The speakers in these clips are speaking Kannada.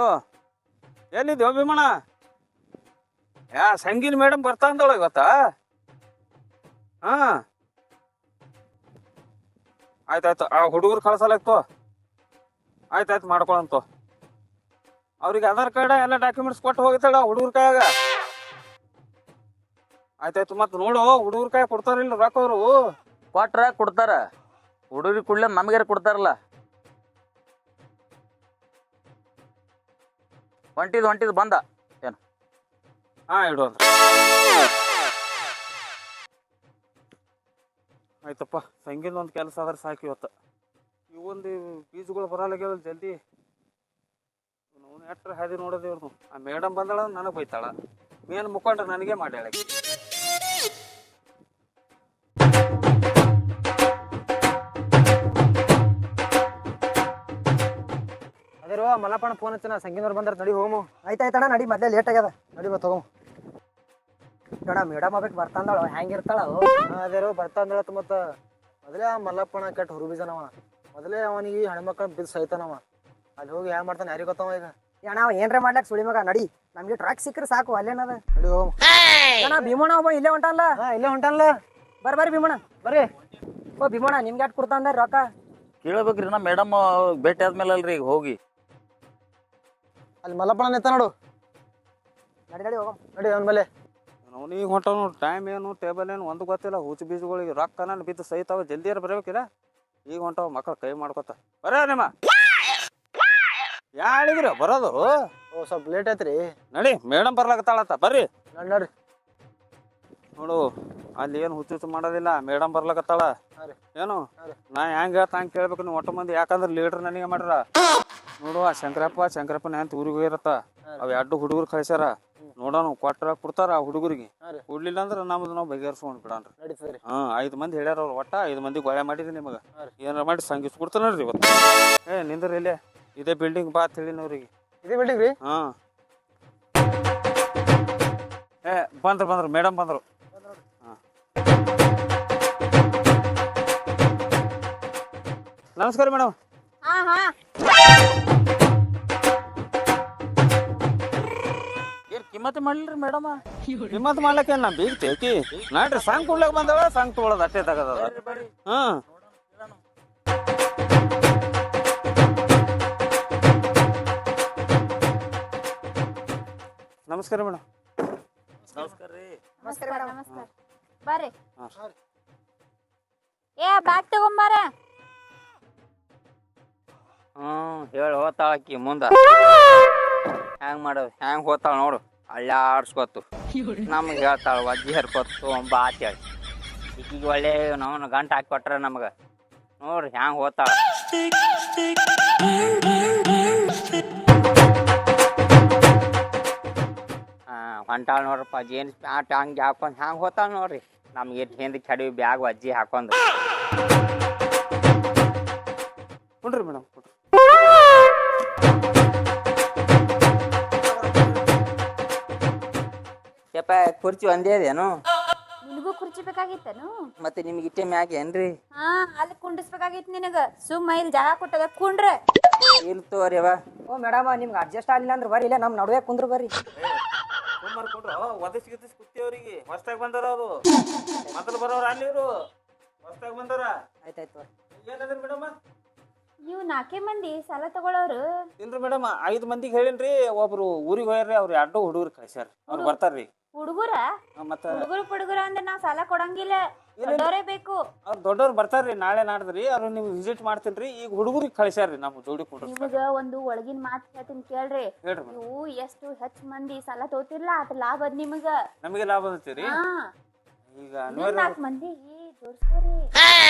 ಹಲೋ, ಎಲ್ಲಿದ್ದೆ ಭೀಮಣ್ಣ? ಸಂಗೀನ್ ಮೇಡಮ್ ಬರ್ತಾ ಅಂದಳ ಇವತ್ತ? ಹಾ, ಆಯ್ತಾಯ್ತು. ಆ ಹುಡುಗರು ಕಳ್ಸಲಾಗ್ತು. ಆಯ್ತಾಯ್ತು, ಮಾಡ್ಕೊಳಂತು. ಅವ್ರಿಗೆ ಆಧಾರ್ ಕಾರ್ಡ್ ಎಲ್ಲ ಡಾಕ್ಯುಮೆಂಟ್ಸ್ ಕೊಟ್ಟು ಹೋಗ್ತಾಳ ಹುಡುಗರ ಕೈಯಾಗ. ಆಯ್ತಾಯ್ತು, ಮತ್ತೆ ನೋಡು ಹುಡುಗರ ಕೈ ಕೊಡ್ತಾರಿಲ್ಲ ರೊಕ್ಕ ಅವರು. ಕೊಟ್ರ ಕೊಡ್ತಾರ, ಹುಡುಗರಿಗೆ ಕುಡ್ಲೆ ನಮಗ್ಯಾರ ಕೊಡ್ತಾರಲ್ಲ. ಹೊಂಟಿದ್ ಬಂದ ಏನು? ಹಾ, ಇಡು ಅಂದ್ರೆ ಆಯ್ತಪ್ಪ. ಸಂಗೀತ ಒಂದು ಕೆಲಸ ಆದ್ರೆ ಸಾಕು ಇವತ್ತು. ಇವೊಂದು ಬೀಜಗಳು ಬರಲ್ಲಾಗ್ಯಾವ ಜಲ್ದಿ. ನಾವು ಎಟ್ರ ಹಾದಿ ನೋಡೋದು ಇವ್ರದ್ದು. ಆ ಮೇಡಮ್ ಬಂದಳ ನನಗೆ ಬೈತಾಳ, ಮೇನ್ ಮುಖಂಡ್ರೆ ನನಗೆ ಮಾಡ್ಯಾಳ. ಅದೇರೋ ಮಲ್ಲಪ್ಪಣ್ಣ ಫೋನ್ ಹಚ್ಚನ, ಸಂಗೀನವ್ರು ಬಂದ್ರೆ ನಡಿ ಹೋಗು. ಆಯ್ತಾಯ್ತಣ್ಣ, ನಡಿ, ಮೊದಲೇ ಲೇಟ್ ಆಗ್ಯದ, ನಡಿ ಮತ್ತೆ ಹೋಗು. ಅಣ್ಣ ಮೇಡಮ್ ಆಗ್ಬೇಕು ಬರ್ತಾಂದಳ, ಹೆಂಗಿರ್ತಾಳ? ಅದೇರೋ ಬರ್ತಾಂದಳತ್. ಮತ್ತೆ ಮೊದಲೇ ಆ ಮಲ್ಲಪ್ಪಣ್ಣ ಕೆಟ್ಟ ಹುರುಬೀಜನವ. ಮೊದಲೇ ಅವನಿಗೆ ಹೆಣ್ಮಕ್ಳು ಬಿದ್ದು ಸೈತಾನವ. ಅಲ್ಲಿ ಹೋಗಿ ಹ್ಯಾಂಗ ಮಾಡ್ತಾನೆ ಯಾರಿಗೆ ಗೊತ್ತವ ಈಗ. ಅಣ್ಣ ಅವ ಏನ್ರ ಮಾಡ್ಲಾಕ ಸುಳಿ ಮಗ, ನಡಿ, ನಮ್ಗೆ ಟ್ರಾಕ್ ಸಿಕ್ಕರೆ ಸಾಕು, ಅಲ್ಲೇನದ, ನಡಿ ಹೋಗು. ಅಣ್ಣ ಭೀಮಣ್ಣ ಒಬ್ಬ ಇಲ್ಲೇ ಹೊಂಟಲ್ಲ. ಇಲ್ಲೇ ಹೊಂಟಲ್ಲ, ಬರ್ರಿ ಭೀಮಣ್ಣ ಬರ್ರಿ. ಓ ಭೀಮಣ್ಣ, ನಿಮ್ಗೆ ಯಾಕೆ ಕೊಡ್ತಾ ಅಂದಾರ ರೊಕ್ಕ? ಕೇಳ್ಬೇಕ್ರಿ, ನಾ ಮೇಡಮ್ ಭೇಟಿ ಆದ್ಮೇಲೆ ಅಲ್ರಿ ಈಗ ಹೋಗಿ. ಅಲ್ಲಿ ಮಲ್ಲಪ್ಪಣ್ಣ ನಿಂತ ನೋಡು. ನಡಿ ಹೋಗಮ್, ನಡಿ ಅವನ ಮೇಲೆ. ಅವನಿಗೆ ಹೊಂಟ ನೋಡು. ಟೈಮ್ ಏನು ಟೇಬಲ್ ಏನು ಒಂದು ಗೊತ್ತಿಲ್ಲ. ಹುಚ್ಚು ಬೀಜಗಳಿಗೆ ರೊಕ್ಕ ನಾನು ಬಿದ್ದು ಸಹಿತಾವ. ಜಲ್ದಿಯಾರ ಬರಬೇಕಿಲ್ಲ. ಈಗ ಹೊಂಟವ ಮಕ್ಕಳು ಕೈ ಮಾಡ್ಕೊತ. ಬರ ನಿಮ್ಮ ಯಾಳಿಗ್ರಿ ಬರೋದು? ಓ ಸ್ವಲ್ಪ ಲೇಟ್ ಐತ್ರಿ. ನಡಿ, ಮೇಡಮ್ ಬರ್ಲಾಕತ್ತಾಳತ್ತ, ಬರ್ರಿ. ನೋಡ್ರಿ ನೋಡು, ಅಲ್ಲಿ ಏನು ಹುಚ್ಚು ಮಾಡೋದಿಲ್ಲ. ಮೇಡಮ್ ಬರ್ಲಾಕತ್ತಾಳ. ಏನು ನಾ ಹೆಂಗ ಹೇಳ್ತಾ ಹಂಗೆ ಕೇಳ್ಬೇಕು ನೀವು ಒಟ್ಟು ಮಂದಿ. ಯಾಕಂದ್ರೆ ಲೀಡ್ರ್ ನನಗೆ ಮಾಡ್ರ. ನೋಡು, ಆ ಶಂಕರಪ್ಪನ ಅಂತ ಊರಿಗೆ ಹೋಗಿರತ್ತ. ಅವ್ ಎರಡು ಹುಡುಗರು ಕಳ್ಸ್ಯಾರ. ನೋಡೋಣ ಕೊಡ್ತಾರ ಆ ಹುಡುಗರಿಗೆ. ಕೊಡ್ಲಿಲ್ಲ ಅಂದ್ರೆ ನಮ್ದು ನಾವು ಬಗೆಹರಿಸ್ಕೊಂಡ್ ಬಿಡನ್ರಿ. 5 ಮಂದಿ ಹೇಳ್ಯಾರ ಅವ್ರು. ಒಟ್ಟ 5 ಮಂದಿ ಗೊಳೆ ಮಾಡಿದ್ರಿ ನಿಮಗೆ. ಏನಾರ ಮಾಡಿ ಸಂಗಿಸ್ ಕೊಡ್ತಾನಲ್ರಿ ಇವತ್ತು. ನಿಂದ್ರಿ ಇಲ್ಲೇ ಇದೇ ಬಿಲ್ಡಿಂಗ್ ಬಾ ಅಂತ ಹೇಳಿನ ಅವ್ರಿಗೆ. ಇದೇ ಬಿಲ್ಡಿಂಗ್ ರೀ? ಹಾ, ಬಂದ್ರು ಮೇಡಮ್ ಬಂದ್ರು. ನಮಸ್ಕಾರ ಮೇಡಮ್. ಏನ್ ಕಿಮ್ಮತ್ತೆ ಮಾಡ್ಲಿಲ್ರಿ ಮೇಡಮ್? ನಿಮ್ಮತ್ ಮಾಡ್ಲಕ್ಕ ನಾ ಬೀಗ್ತೇಕಿ ನಾಡ್ರಿ. ಸಾಂಗ್ ಕೊಡ್ಲಕ್ ಬಂದವ, ಸಾಂಗ್ ತೊಗೊಳೋದು ಅಷ್ಟೇ ತಗದ. ಹಾ, ನಮಸ್ಕಾರ ಮೇಡಮ್. ನಮಸ್ಕಾರ ರೀ. ನಮಸ್ಕಾರ ಬರ್ರಿ. ಬ್ಯಾಗ್ ತಗೊಂಬಾರ. ಹೇಳಿ ಹೋತಾಳಕಿ ಮುಂದ ಹೆಂಗ್ ಮಾಡೋದು, ಹೆಂಗ್ ಹೋತಾಳ ನೋಡು. ಅಳ್ಳಾಡ್ಸ್ಕೊತು ನಮ್ಗೆ ಹೇಳ್ತಾಳ, ವಜ್ಜಿ ಹರ್ಕೊತು ಬಾ ಅಂತೇಳಿ. ಈಗೀಗ ಒಳ್ಳೆ ನಾವು ಗಂಟು ಹಾಕಿ ಕೊಟ್ರ ನಮ್ಗೆ. ನೋಡ್ರಿ ಹೆಂಗ್ ಹೋತಾಳ. ಹೊಂಟಾಳ ನೋಡ್ರಪ್ಪ, ಜೀನ್ಸ್ ಪ್ಯಾಂಟ್ ಹಂಗೆ ಹಾಕೊಂಡ್ ಹ್ಯಾಂಗ ಹೋತಾಳ ನೋಡ್ರಿ. ನಮ್ಗೆ ಹಿಂದಕ್ಕೆ ಕಡಿವಿ ಬ್ಯಾಗ್ ವಜ್ಜಿ ಹಾಕೊಂಡ್. ಕೊಡ್ರಿ ಮೇಡಮ್, ಕೊಡ್ರಿ. ಯಪ್ಪ ಕುರ್ಚಿ ಒಂದೇ ಅದೇನು? ನಿನಗೂ ಕುರ್ಚಿ ಬೇಕಾಗಿತ್ತೇನು? ಮತ್ತೆ ನಿಮ್ಗೆ ಇಟ್ಟೆ ಮ್ಯಾಗ ಏನ್ರಿ? ಅಲ್ಲಿ ಕುಂಡಿಸ್ಬೇಕಾಗಿತ್ತು ನಿನಗ. ಸುಮ್ಮ ಇಲ್ಲಿ ಜಾಗ ಕೊಟ್ಟದ ಕುಂಡ್ರೆ. ಇಲ್ ತೋರಿ ಅವ. ಓ ಮೇಡಮ್, ನಿಮ್ಗೆ ಅಡ್ಜಸ್ಟ್ ಆಗಿಲ್ಲ ಅಂದ್ರೆ ಬರ್ರಿ, ಇಲ್ಲ ನಮ್ಮ ನಡುವೆ ಕುಂದ್ರು ಬರ್ರಿ. ಒದಸ್ ಕುತ್ತಿಯವ್ರಿಗೆ ಹೊಸ್ತಾಗ ಬಂದಾರ ಅವರು. ಮೊದಲು ಬರೋರು ಅಲ್ಲಿ ಇವರು ಹೊಸ್ತಾಗ ಬಂದಾರ. ಆಯ್ತಾಯ್ತು. ಏನಂದ್ರಿ ಮೇಡಮ್? ನೀವು 4 ಮಂದಿ ಸಾಲ ತಗೊಳ್ಳೋರು? ಇಲ್ರಿ ಮೇಡಮ್, 5 ಮಂದಿಗೆ ಹೇಳಿನ್ರಿ. ಒಬ್ರು ಊರಿಗೆ ಹೋಗ್ಯಾರ್ರಿ. ಅವ್ರು 2 ಹುಡುಗರು ಕಳ್ಸ್ಯಾರ. ಅವ್ರು ಬರ್ತಾರ್ರಿ. ಹುಡುಗರ ಮತ್ತ ಹುಡುಗರ ಅಂದ್ರೆ ನಾವ್ ಸಾಲ ಕೊಡಂಗಿಲ್ಲ, ದೊಡ್ಡವರೇ ಬೇಕು. ಅವ್ರು ದೊಡ್ಡವ್ರು ಬರ್ತಾರ್ರಿ, ನಾಳೆ ನಾಡ್ದ್ರಿ. ಅವ್ರು ನಿಮ್ಗೆ ವಿಸಿಟ್ ಮಾಡ್ತೀನ್ರಿ. ಈಗ ಹುಡುಗರಿಗೆ ಕಳ್ಸ್ಯಾರ್ರಿ ನಮ್ಮ ಜೋಡಿ ಕೊಡ್ರಿ. ನಿಮಗ ಒಂದು ಒಳಗಿನ ಮಾತು ಹೇಳ್ತೀನಿ ಕೇಳ್ರಿ. ನೀವು ಎಷ್ಟು ಹೆಚ್ಚು ಮಂದಿ ಸಾಲ ತಗೋತಿರ್ಲ ಅಟ್ ಲಾಭ ಅದ್ ನಿಮಗ. ನಮಗೆ ಲಾಭ ಅಂತೀರಿ. ಈಗ 4 ಮಂದಿ ಜೋಡ್ಸ್ಕೋರಿ.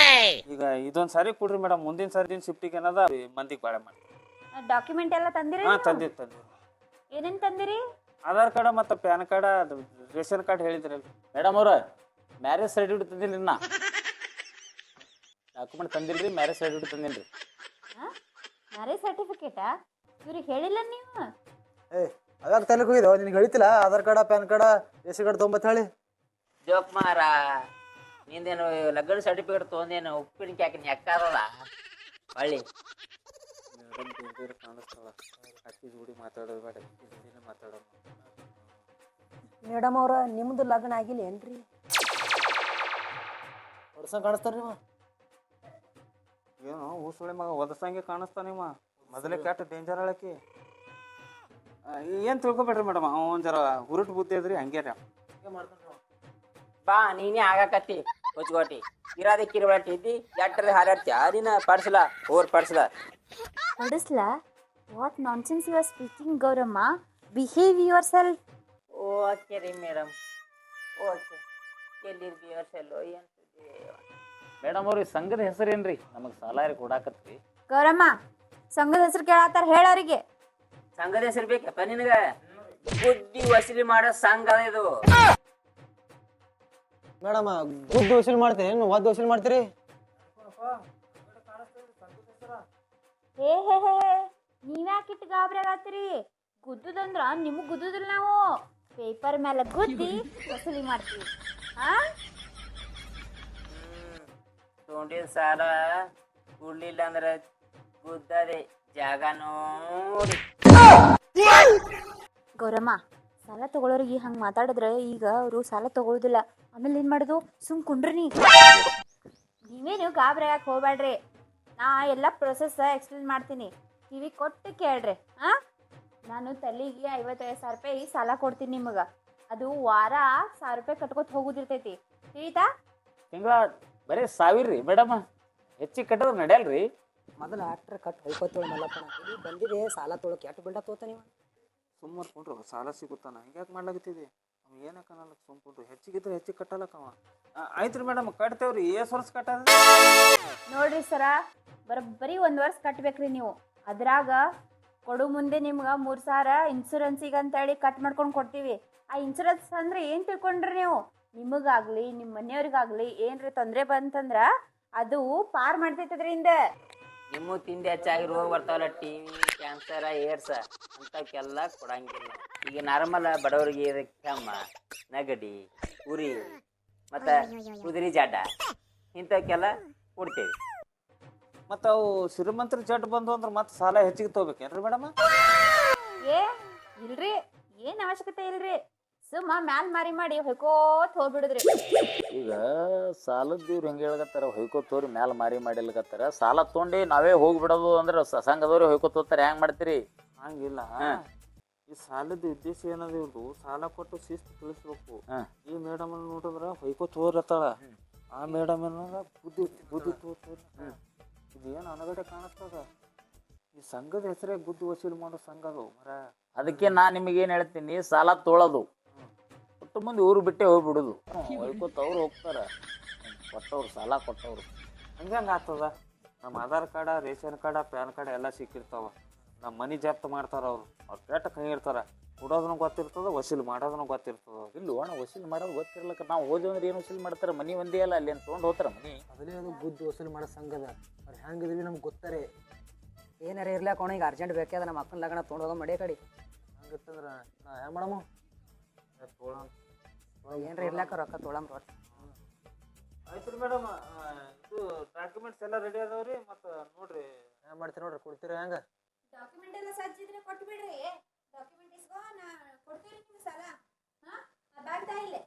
ಈಗ ಇದೊಂದ್ ಸಾರಿ ಕೊಡ್ರಿ ಮೇಡಮ್. ಮುಂದಿನ ಸಾರಿ ಶಿಫ್ಟಿಗೆ ಏನದ ಮಂದಿಗೆ ಬಾಳೆ ಮಾಡಿ. ಡಾಕ್ಯುಮೆಂಟ್ ಎಲ್ಲ ತಂದಿರಿ? ತಂದಿರಿ. ಏನೇನ್ ತಂದಿರಿ? ಆಧಾರ್ ಕಾರ್ಡ್ ಮತ್ತು ಪ್ಯಾನ್ ಕಾರ್ಡ್, ರೇಷನ್ ಕಾರ್ಡ್ ಹೇಳಿದ್ರಲ್ರಿ. ಮೇಡಮ್ ಅವ್ರ ಮ್ಯಾರೇಜ್ ಸರ್ಟಿಫಿಕೇಟ್ ತಂದಿಲ್ರಿ. ನಾ ಡಾಕ್ಯುಮೆಂಟ್ ತಂದಿಲ್ರಿ, ಮ್ಯಾರೇಜ್ ಸರ್ಟಿಫಿಕೇಟ್ ತಂದಿಲ್ರಿ. ಮ್ಯಾರೇಜ್ ಸರ್ಟಿಫಿಕೇಟಾ? ಇವ್ರಿಗೆ ಹೇಳಿಲ್ಲ ನೀವು? ಅದಾಗ ತಲೆಗೆ ಹೋಗಿದ್ದು ನಿನ್ಗೆ ಹೇಳ್ತಿಲ್ಲ. Aadhaar card, PAN card, ration card ತೊಗೊಂಬತ್ ಹೇಳಿ. ಜೋಕ್ ಮಾರ, ನಿಂದೇನು ಲಗ್ನ ಸರ್ಟಿಫಿಕೇಟ್ ತೊಗೊಂಡೇನು ಉಪ್ಪಿನಕಾಯಿ ಹಾಕಿ ಎಕ್ಕಾರಲ್ಲ ಹೊಳ್ಳಿ. ಮೇಡಮ್ ಡೇಂಜರ್ ಕಾಣಿಸ್ತಾಳ ಅಕ್ಕಿ ಜೋಡಿ ಮಾತಾಡೋದು ಬೇಡ ಜೋಡಿನೇ ಮಾತಾಡೋಣ. ಮೇಡಮ್ ಅವ್ರ ನಿಮ್ದು ಲಗ್ನ ಆಗಿಲ್ಲ ಏನ್ರಿ? ವರ್ಷ ಕಾಣಿಸ್ತಾರ್ರಿ ಏನು ಊಸುಳಿ ಮಗ ಒದಸಂಗೆ ಕಾಣಿಸ್ತಾನಿವ ಮೊದಲೇ ಕೆಟ್ಟ ಡೇಂಜರ್ ಹೇಳಕ್ಕಿ. ಏನು ತಿಳ್ಕೊಬೇಡ್ರಿ ಮೇಡಮ್ ಅವ ಒಂದು ಜರ ಹುರುಟು ಬುದ್ಧಿ ಅದ್ರಿ ಹಂಗೆ ರೀ ಬಾ ನೀನೇ ಆಗಾಕತ್ತಿ ಹೊಚ್ಕೋಟಿ ಇರಾದೆ ಕಿರುಬಾಟಿ ಇದ್ದಿ ಎಟ್ಟರೆ ಹಾರಾಡ್ತಿ ನೀನ ಪಡ್ಸಲ ಓರ್ ಪಡ್ಸಲ ಹೊಡಿಸ್ಲಾ? What nonsense you are speaking Gauramma? Behave yourself. Okay ರೀ ಮೇಡಮ್ ಓಕೆ ಎಲ್ಲಿರ್ದಿ ವರ್ಷಲ್ಲೋ ಏನು ಮೇಡಮ್ ಅವ್ರಿಗೆ ಸಂಘದ ಹೆಸರೇನ್ರಿ? ನಮಗೆ ಸಾಲ ಕೊಡಾಕತ್ರಿ. ಗೌರಮ್ಮ ಸಂಘದ ಹೆಸರು ಕೇಳತ್ತಾರ ಹೇಳೋರಿಗೆ. ಸಂಘದ ಹೆಸರು ಬೇಕಪ್ಪ ನಿನಗ? ಬುದ್ಧಿ ವಸೂಲಿ ಮಾಡೋ ಸಂಘ ಇದು. ಮೇಡಮ್ ಗುದ್ದು ವಸೂಲ್ ಮಾಡ್ತೀರಿ ಏನು ಒದ್ದು ವಸೂಲ್ ಮಾಡ್ತೀರಿ? ಹೇ ಹೇ ಹೇ ನೀವ್ಯಾಕಿಟ್ಟು ಗಾಬರಿ ಆಗತ್ತೀರಿ? ಗುದ್ದುದಂದ್ರ ನಿಮಗ್ ಗುದ್ದುದಿಲ್ಲ, ನಾವು ಪೇಪರ್ ಮೇಲೆ ಗುದ್ದಿ ವಸೂಲಿ ಮಾಡ್ತೀವಿ. ಹಾ ತೊಗೊಂಡಿನ ಸಾಲ ಕೊಡ್ಲಿಲ್ಲ ಅಂದ್ರ ಗುದ್ದದೆ ಜಾಗ ನೋಡಿ. ಗೌರಮ್ಮ ಸಾಲ ತಗೊಳ್ಳೋರಿಗೆ ಹಂಗೆ ಮಾತಾಡಿದ್ರೆ ಈಗ ಅವರು ಸಾಲ ತಗೊಳ್ಳೋದಿಲ್ಲ. ಆಮೇಲೆ ಏನು ಮಾಡೋದು? ಸುಮ್ ಕುಂಡ್ರಿ ನೀವೇನು ಗಾಬರಿ ಆಗಕ್ಕೆ ಹೋಗ್ಬೇಡ್ರಿ. ನಾ ಎಲ್ಲ ಪ್ರೊಸೆಸ್ ಎಕ್ಸ್ಪ್ಲೇನ್ ಮಾಡ್ತೀನಿ, ಕಿವಿ ಕೊಟ್ಟು ಕೇಳ್ರಿ. ಹಾಂ ನಾನು ತಲೆಗೆ 55,000 ರೂಪಾಯಿ ಸಾಲ ಕೊಡ್ತೀನಿ ನಿಮಗೆ. ಅದು ವಾರ 1,000 ರೂಪಾಯಿ ಕಟ್ಕೊತ ಹೋಗೋದಿರ್ತೈತಿ, ತಿಳಿತಾ? ತಿಂಗಳ ಬರೀ 1,000 ರೀ ಮೇಡಮ್, ಹೆಚ್ಚಿಗೆ ಕಟ್ಟೋದು ನಡೆಯಲ್ರಿ. ಮೊದಲು ಆಟ್ರ ಕಟ್ ಹೊಯ್ಕೋತೇಳಿ ಮಲ್ಲಪ್ಪನ ಇಲ್ಲಿ ಬಂದಿದೆ ಸಾಲ ತೊಳಕ್ಕೆ ಎಷ್ಟು ಬಿಲ್ಡ ತೋತ ನೀವು? ಸುಮ್ಮನೆ ಕೊಂಡ್ರು ಸಾಲ ಸಿಗುತ್ತಾನ ಹಿಂಗ್ಯಾಕೆ ಮಾಡ್ಲಾಗತ್ತಿದೆ? ಅವ ಏನಕ್ಕ ಅನ್ನಲ್ಲ ಸುಮ್ಕೊಂಡ್ರು ಹೆಚ್ಚಿಗಿದ್ರೆ ಹೆಚ್ಚಿಗೆ ಕಟ್ಟಲಕ್ಕವ. ಆಯ್ತು ರೀ ಮೇಡಮ್ ಕಟ್ತೇವ್ರಿ. ಎಷ್ಟು ವರ್ಷ ಕಟ್ಟದ? ನೋಡ್ರಿ ಸರ, ಬರೀ 1 ವರ್ಷ ಕಟ್ಬೇಕ್ರಿ ನೀವು. ಅದ್ರಾಗ ಕೊಡು ಮುಂದೆ ನಿಮ್ಗೆ 3,000 ಇನ್ಸೂರೆನ್ಸಿಗೆ ಅಂತೇಳಿ ಕಟ್ ಮಾಡ್ಕೊಂಡು ಕೊಡ್ತೀವಿ. ಆ ಇನ್ಸೂರೆನ್ಸ್ ಅಂದ್ರೆ ಏನು ತಿಳ್ಕೊಂಡ್ರಿ ನೀವು? ನಿಮಗಾಗ್ಲಿ ನಿಮ್ಮ ಮನೆಯವ್ರಿಗಾಗ್ಲಿ ಏನ್ರಿ ತೊಂದರೆ ಬಂತಂದ್ರ ಅದು ಪಾರ್ ಮಾಡ್ತೈತದ್ರಿಂದ. ನಿಮ್ಮ ತಿಂಡಿ ಹೆಚ್ಚಾಗಿ ರೋಗ ಬರ್ತಾವಲ್ಲ, ಟಿವಿ, ಕ್ಯಾನ್ಸರ್, ಏಡ್ಸ್ ಅಂತಕ್ಕೆಲ್ಲ ಕೊಡಂಗಿಲ್ಲ. ಈಗ ನಾರ್ಮಲ್ ಬಡವರಿಗೆ ಕೆಮ್ಮ, ನೆಗಡಿ, ಉರಿ ಮತ್ತು ಕುದುರೆ ಜಾಡ ಇಂಥಕ್ಕೆಲ್ಲ ಕೊಡ್ತೇವೆ. ಮತ್ತು ಅವು ಶ್ರೀಮಂತರ ಜಡ್ ಬಂದು ಅಂದ್ರೆ ಮತ್ತೆ ಸಾಲ ಹೆಚ್ಚಿಗೆ ತೊಗೋಬೇಕೇನ್ರಿ ಮೇಡಮ್? ಇಲ್ರಿ, ಏನು ಅವಶ್ಯಕತೆ ಇಲ್ರಿ. ಸುಮ್ಮ ಮ್ಯಾಲ್ ಮಾರಿ ಮಾಡಿ ಹೊಯ್ಕೋತ್ ಹೋಗ್ಬಿಡುದ್ರಿ. ಈಗ ಸಾಲದ ಇವ್ರು ಹೆಂಗೆ ಹೇಳಕತ್ತಾರ, ಹೊಯ್ಕೋತವ್ರಿ ಮ್ಯಾಲ ಮಾರಿ ಮಾಡಿಲ್ಕತ್ತಾರ. ಸಾಲ ತೊಗೊಂಡು ನಾವೇ ಹೋಗ್ಬಿಡೋದು ಅಂದ್ರೆ ಸಂಘದವ್ರೆ ಹೊಯ್ಕೋತಾರೆ. ಹೆಂಗೆ ಮಾಡ್ತೀರಿ? ಹಂಗಿಲ್ಲ. ಈ ಸಾಲದ ಉದ್ದೇಶ ಏನದ ಇವ್ರದು? ಸಾಲ ಕೊಟ್ಟು ಶಿಸ್ತು ತಿಳಿಸ್ಬೇಕು. ಈ ಮೇಡಮ್ ನೋಡಿದ್ರ ಹೊಯ್ಕೋತ ಹೋರತ್ತಾಳ, ಆ ಮೇಡಮ್ ಏನಾರ ಬುದ್ಧಿ ಬುದ್ಧಿ ತೋರ್ತಾರೆ. ಇದು ಏನು ಅನಗಡೆ ಕಾಣಿಸ್ತದ? ಈ ಸಂಘದ ಹೆಸರೇ ಬುದ್ಧಿ ವಸೂಲಿ ಮಾಡೋ ಸಂಘ ಅದು ಮರ. ಅದಕ್ಕೆ ನಾನು ನಿಮಗೇನು ಹೇಳ್ತೀನಿ, ಸಾಲ ತೊಳೋದು ಕೊಟ್ಟು ಮುಂದೆ ಊರು ಬಿಟ್ಟೆ ಹೋಗ್ಬಿಡೋದು. ಹೊಯ್ಕೋತವ್ರು ಹೋಗ್ತಾರೆ, ಕೊಟ್ಟವ್ರು ಸಾಲ ಕೊಟ್ಟವ್ರು. ಹಂಗೆ ಆಗ್ತದ. ನಮ್ಮ Aadhaar card, ration card, PAN card ಎಲ್ಲ ಸಿಕ್ಕಿರ್ತಾವ. ನಮ್ಮ ಮನೆ ಜಪ್ತ ಮಾಡ್ತಾರ ಅವ್ರು ಕೆಟ್ಟ ಕೈ ಇರ್ತಾರ. ಕೊಡೋದನ್ನು ಗೊತ್ತಿರ್ತದ, ವಸೂಲಿ ಮಾಡೋದನ್ನು ಗೊತ್ತಿರ್ತದ. ಇಲ್ಲ ಅಣ್ಣ, ವಸೂಲಿ ಮಾಡೋದು ಗೊತ್ತಿರ್ಲಕ್ಕ ನಾವು ಹೋದ್ವಿ ಅಂದ್ರೆ ಏನು ವಸೂಲಿ ಮಾಡ್ತಾರೆ? ಮನೆ ಒಂದೇ ಅಲ್ಲ, ಅಲ್ಲಿ ಏನು ತೊಗೊಂಡು ಹೋಗ್ತಾರ ಮನೆ. ಮೊದಲೇ ಅದು ಗುದ್ದು ವಸೂಲಿ ಮಾಡೋ ಸಂಘದ ಅವ್ರು ಹೆಂಗಿದ್ವಿ ನಮ್ಗೆ ಗೊತ್ತಾರೆ. ಏನಾರ ಇರ್ಲಾಕ ಈಗ ಅರ್ಜೆಂಟ್ ಬೇಕಾದ ನಮ್ಮ ಅಕ್ಕನ ಲಗ್ನ ತೊಗೊಂಡು ಹೋಗೋ ಮಡೆ ಕಡೆ. ಹಂಗಿತ್ತಂದ್ರೆ ನಾ ಹೆಂಗೆ ಮಾಡಮ್ಮ? ಏನ್ರ ಇರ್ಲಾಕ ರೊಕ್ಕ ತೊಗೊಳಮ್ರಿ ಒಟ್ಟು. ಆಯ್ತು ರೀ ಮೇಡಮ್, ಇದು ಡಾಕ್ಯುಮೆಂಟ್ಸ್ ಎಲ್ಲ ರೆಡಿ ಅದಾವ್ರಿ. ಮತ್ತು ನೋಡ್ರಿ ಹೆಂಗೆ ಮಾಡ್ತೀರಿ ನೋಡ್ರಿ, ಕೊಡ್ತೀರಾ ಹೆಂಗೆ? ಡಾಕ್ಯುಮೆಂಟ್ ಎಲ್ಲ ಸಜ್ಜಿದ್ರೆ ಕೊಟ್ಟು ಬಿಡ್ರಿ. ಡಾಕ್ಯುಮೆಂಟ್ ಇಸ್ಕೋ, ನಾ ಕೊಡ್ತೀರಿ ನಿಮ್ಗೆ ಸಾಲ. ಹಾಂ ಬ್ಯಾಂಕ್ ತಾಯಿಲೆ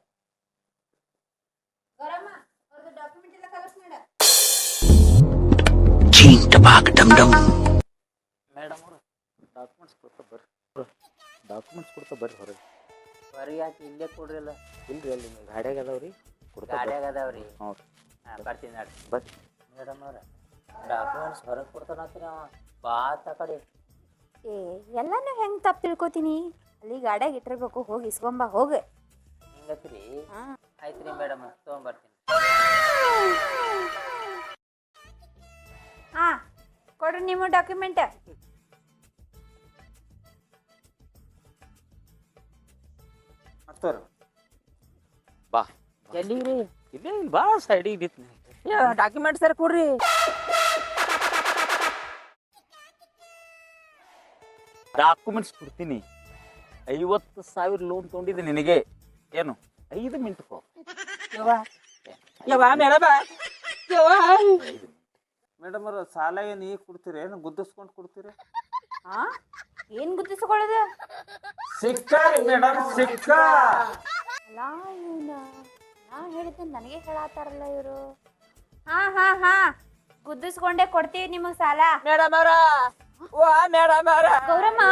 ಗೌರಮ್ಮ ಅವ್ರದ್ದು ಡಾಕ್ಯುಮೆಂಟ್ ಎಲ್ಲ ಕಲೆಕ್ಟ್ ಮಾಡ. ಮೇಡಮ್ ಅವರು ಡಾಕ್ಯುಮೆಂಟ್ಸ್ ಕೊಡ್ತಾ ಬರ್ರಿ, ಡಾಕ್ಯುಮೆಂಟ್ಸ್ ಕೊಡ್ತಾ ಬರ್ರಿ ಹೊರಗೆ. ಹೊರಗೆ ಯಾಕೆ ಇಲ್ಲೇ ಕೊಡ್ರಿಲ್ಲ? ಇಲ್ರಿ ಅಲ್ಲಿ ಗಾಡ್ಯಾಗ ಅದಾವ್ರಿ, ಕೊಡ್ತಾ ಗಾಡ್ಯಾಗ ಅದಾವ್ರಿ. ಹ್ಞೂ ಬರ್ತೀನಿ ನೋಡಿ ಬರ್ರಿ. ಮೇಡಮ್ ಅವ್ರ ಡಾಕ್ಯುಮೆಂಟ್ಸ್ ಹೊರಗೆ ಕೊಡ್ತಾನತ್ತೀರ ಬಾತ್ ಆ ಕಡೆ. ಎಲ್ಲಾನು ಹೆಂಗೆ ತಪ್ಪು ತಿಳ್ಕೊತೀನಿ? ಅಲ್ಲಿ ಗಾಡ್ಯಾಗ ಇಟ್ಟಿರ್ಬೇಕು, ಹೋಗಿ ಇಸ್ಕೊಂಬ ಹೋಗಿ. ಹಿಂಗತ್ರಿ? ಆಯ್ತು ರೀ ಮೇಡಮ್, ತೊಗೊಂಬರ್ತೀನಿ. ಹಾಂ ಕೊಡ್ರಿ ನಿಮ್ಮ ಡಾಕ್ಯುಮೆಂಟ್. ಮಾಡ್ತಾರ ಬಾ ಎಲ್ಲಿಗ್ರಿ? ಇಲ್ಲೇ ಇಲ್ಲಿ ಬಾ ಸೈಡಿಗೆ ನಿಂತು ಡಾಕ್ಯುಮೆಂಟ್ ಸರ್ ಕೊಡ್ರಿ. ಡಾಕ್ಯುಮೆಂಟ್ಸ್ ಕೊಡ್ತೀನಿ. 50,000 ಲೋನ್ ತೊಗೊಂಡಿದ್ದೆ ನಿನಗೆ. ಏನು 5 ಮಿನಿಟ್ ಯವ್ವ ಮೇಡಮ, ಯವ್ವ ಮೇಡಮ್ ಅವ್ರ ಸಾಲ ಏನು ಈಗ ಕೊಡ್ತೀರಿ ಏನು ಗುದ್ದಿಸ್ಕೊಂಡು ಕೊಡ್ತೀರಿ? ಹಾ ಏನ್ ಗುರ್ತಿಸ್ಕೊಳ್ಳೋದು? ಸಿಕ್ಕ ಮೇಡಮ್ ಸಿಕ್ಕ. ಅಲ್ಲ ಇವ್ನ ನಾ ಹೇಳಿದ್ದೆ ನನಗೆ ಹೇಳತ್ತಾರಲ್ಲ ಇವರು. ಹಾ ಹಾ ಹಾ ಗುದ್ದಿಸ್ಕೊಂಡೆ ಕೊಡ್ತೀವಿ ನಿಮಗ್ ಸಾಲ. ಮೇಡಮ್ ಅವರ ಮೇಡಮ್ ಅವರ ಗೌರಮ್ಮ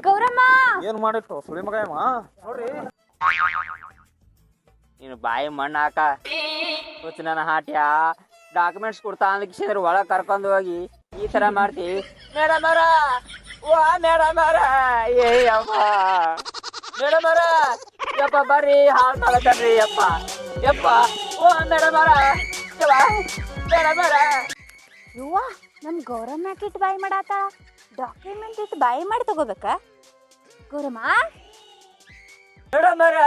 ಗೌರಮ್ಮ ಏನ್ ಮಾಡಿಟ್ಟು ಸುಳಿ ಮಗ ಇವ? ನೋಡ್ರಿ ನೀನು ಬಾಯಿ ಮಣ್ಣು ಹಾಕ ಹುಚ್ಚ ನನ್ನ ಹಾಟ್ಯಾ ಡಾಕ್ಯುಮೆಂಟ್ಸ್ ಕೊಡ್ತಾ ಅಂದ್ರ ಒಳಗೆ ಕರ್ಕೊಂಡು ಹೋಗಿ ಈ ತರ ಮಾಡ್ತಿ. ಮೇಡಮ್ ಅವರ ಮೇಡಮ್ ಅವರ ಯಪ್ಪ ಮೇಡಮ್ ಅವರ ಯಪ್ಪ ಬರ್ರಿ ಹಾಳು ಮಾಡಕನ್ರಿ ಯಪ್ಪ ಯಪ್ಪ ಮೇಡಮ್ ಅವರ ಮೇಡಮ್ ಅವರ. ಯುವ ನಮ್ ಗೌರಮ್ಮ ಯಾಕೆ ಇಟ್ಟು ಬಾಯಿ ಮಾಡಾತ? ಡಾಕ್ಯುಮೆಂಟ್ ಇಟ್ಟು ಬಾಯಿ ಮಾಡಿ ತಗೋಬೇಕ? ಗೌರಮ್ಮ ಮೇಡಮ್ ಅವರ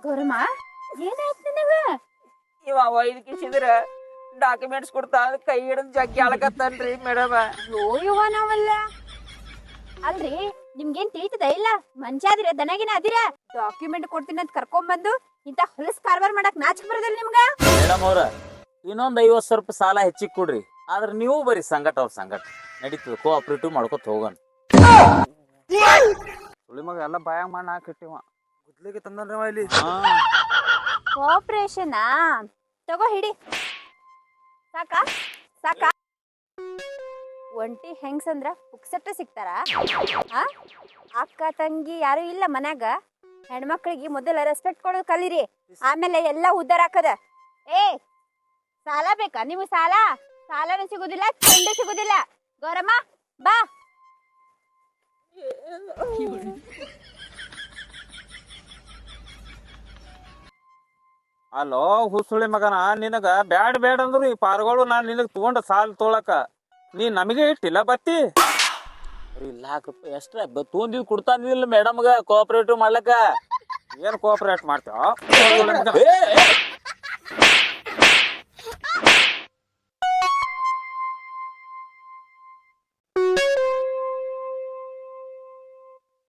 ಗೌರಮ್ಮ ಏನಾಯ್ತು ನಿನಗ? ಇವ ಒಯ್ದು ಕಿಸಿದ್ರ ಡಾಕ್ಯುಮೆಂಟ್ಸ್ ಕೊಡ್ತಾ ಕೈ ಹಿಡಿದು ಜಗ್ಗಿ ಆಳಕತ್ತನ್ರಿ ಮೇಡಮ್. ಅಯ್ಯೋ ಯುವ ನಾವಲ್ಲ ಅಲ್ರಿ ನಿಮ್ಗೇನ್ ತಿಳಿತದ ಇಲ್ಲ? ಮನುಷ್ಯ ಅದಿರ ದನಗಿನ ಅದಿರ ಡಾಕ್ಯುಮೆಂಟ್ ಕೊಡ್ತೀನಿ ಅಂತ ಕರ್ಕೊಂಬಂದು ಇಂತ ಹೊಲಸ್ ಕಾರ್ಬಾರ್ ಮಾಡಕ್ ನಾಚಿಕ್ ಬರೋದಿಲ್ಲ ನಿಮ್ಗ? ಮೇಡಮ್ ಅವ್ರ ಇನ್ನೊಂದ್ 50 ರೂಪಾಯಿ ಸಾಲ ಹೆಚ್ಚಿಗೆ ಕೊಡ್ರಿ. ಆದ್ರೆ ನೀವು ಬರೀ ಸಂಗಟ ಅವ್ರ ಸಂಗಟ ನಡೀತದ. ಕೋಆಪರೇಟಿವ್ ಮಾಡ್ಕೊತ ಹೋಗೋಣ. ಸುಳಿ ಮಗ ಎಲ್ಲ ಬಾಯಾಗ ಮಣ್ಣು ಹಾಕಿಟ್ಟಿವ. ಗುದ್ಲಿಗೆ ತಂದನ್ರವ ಇಲ್ಲಿ. ಕೋಆಪರೇಷನ್ ತಗೋ ಹಿಡಿ. ಸಾಕ ಸಾಕ ಒಂಟಿ ಹೆಂಗ್ಸಂದ್ರ ಪುಕ್ಸಟ್ಟ ಸಿಗ್ತಾರ? ಅಕ್ಕ ತಂಗಿ ಯಾರು ಇಲ್ಲ ಮನ್ಯಾಗ? ಹೆಣ್ಮಕ್ಳಿಗೆ ಮೊದಲ ರೆಸ್ಪೆಕ್ಟ್ ಕೊಡೋದು ಕಲೀರಿ, ಆಮೇಲೆ ಎಲ್ಲ ಉದ್ದಾರ ಹಾಕದ. ಏ ಸಾಲ ಬೇಕಾ ನೀವು? ಸಾಲ ಸಾಲನೂ ಸಿಗುದಿಲ್ಲ, ಚಂಡೆ ಸಿಗುದಿಲ್ಲ. ಗೌರಮ್ಮ ಬಾ. ಅಲ್ಲೋ ಹುಸುಳಿ ಮಗನ, ನಿನಗ ಬ್ಯಾಡ್ ಬ್ಯಾಡ್ ಅಂದ್ರು ಈ ಪಾರ್ಗಳು ನಾನ್ ನಿನಗ್ ತಗೊಂಡ ಸಾಲ ತೊಳಕ ನೀ ನಮಗೆ ಇಟ್ಟಿಲ್ಲ ಬತ್ತಿ. ಲಾಕ್ ರೂಪಾಯಿ ಎಷ್ಟ್ರ ತೊಂದಿದ್ ಕೊಡ್ತಾನಿಲ್ಲ ಮೇಡಮ್ಗ ಕೋಆಪರೇಟಿವ್ ಮಾಡ್ಲಕ್ಕ. ಏನ್ ಕೋಆಪರೇಟ್ ಮಾಡ್ತೇವ?